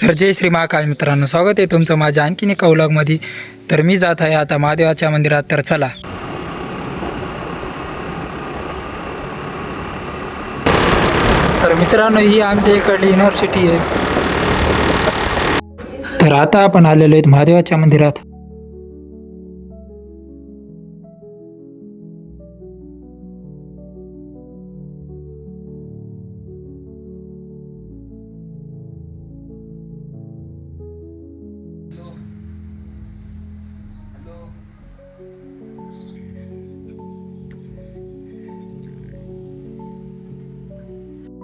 तर जय श्री महाकाल मित्रांनो, स्वागत आहे तुमचं माझ्या आणखीन एका व्लॉगमध्ये. तर मी जात आहे आता महादेवाच्या मंदिरात. तर चला. तर मित्रांनो, ही आमच्या इकडली युनिव्हर्सिटी आहे. तर आता आपण आलेलो आहेत महादेवाच्या मंदिरात.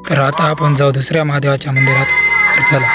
तर आता आपण जाऊ दुसऱ्या महादेवाच्या मंदिरात. तर चला.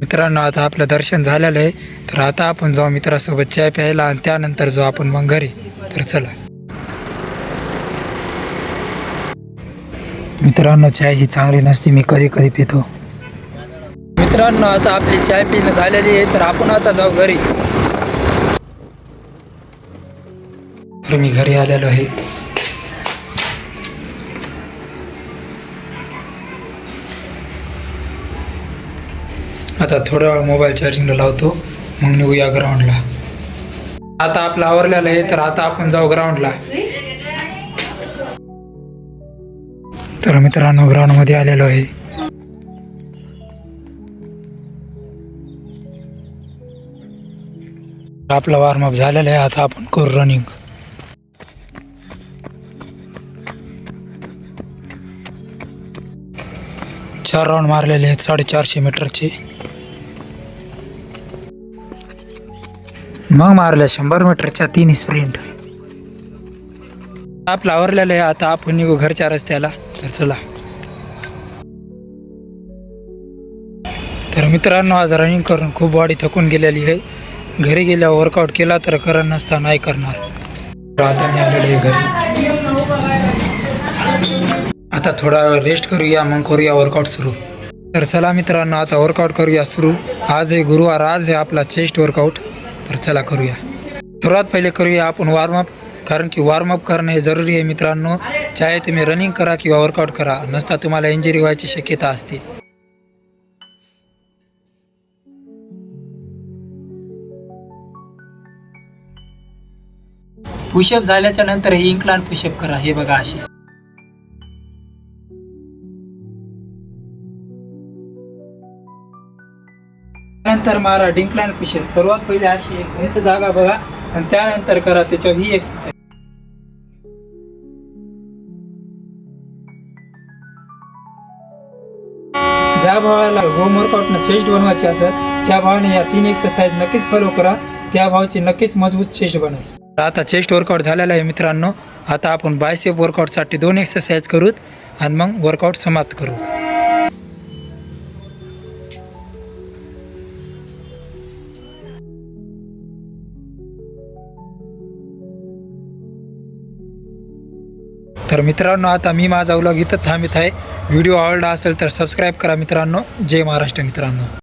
मित्रांनो, आता आपलं दर्शन झालेलं आहे. तर आता आपण जाऊ मित्रासोबत चाय प्यायला आणि त्यानंतर जाऊ आपण मग घरी. तर चला. मित्रांनो, चाय ही चांगली नसते, मी कधी कधी पितो. मित्रांनो, आता आपली चाय पिणं झालेली आहे. तर आपण आता जाऊ घरी. तर मी घरी आलेलो आहे. आता थोडा वेळ मोबाईल चार्जिंगला लावतो, मग निघूया ग्राउंडला. आता आपलं आवरलेलं आहे. तर आता आपण जाऊ ग्राउंडला. तर मित्रांनो, ग्राउंडमध्ये आलेलो आहे. आपला वॉर्मअप झालेला आहे. आता आपण करू रनिंग. चार राऊंड मारलेले आहेत 450 मीटरचे. मग मारल्या 100 मीटरच्या 3 स्प्रिंट. आपलं आवरलेलं आहे. आता आपण निघू घरच्या रस्त्याला. तर चला. तर मित्रांनो, आज रनिंग करून खूप बॉडी थकून गेलेली आहे. घरी गेल्यावर वर्कआउट केला तर करण नसता नाही करणार. तर आता मी आलेलो आहे घरी. आता थोडा वेळ रेस्ट करूया, मग करूया वर्कआउट सुरू. तर चला मित्रांनो, आता वर्कआउट करूया सुरू. आज आहे गुरुवार, आज आहे आपला चेस्ट वर्कआउट. तर चला करूया. सर्वात पहिले करूया आपण वॉर्मअप, कारण की वॉर्मअप करणं हे जरुरी आहे मित्रांनो. चाहे तुम्ही रनिंग करा किंवा वर्कआउट करा, नसता तुम्हाला इंजुरी व्हायची शक्यता असते. पुशअप झाल्याच्या नंतर हे इन्क्लाइन पुशअप करा. हे बघा असे. नंतर मारा डिक्लाइन पुशअप. सर्वात पहिले अशी एक उंच जागा बघा आणि त्यानंतर करा त्याच्यावर ही एक्सरसाइज. ज्या भावाला होम वर्कआउटनं चेस्ट बनवायची असेल त्या भावाने या 3 एक्सरसाइज नक्कीच फॉलो करा. त्या भावाची नक्कीच मजबूत चेस्ट बनेल. आता चेस्ट वर्कआउट झालेला आहे मित्रांनो. आता आपण बायसेप वर्कआउटसाठी 2 एक्सरसाइज करूत आणि मग वर्कआउट समाप्त करू. तर मित्रांनो, आता मी माझा व्लॉग इथं थांबित आहे. व्हिडिओ आवडला असेल तर सबस्क्राईब करा मित्रांनो. जय महाराष्ट्र मित्रांनो.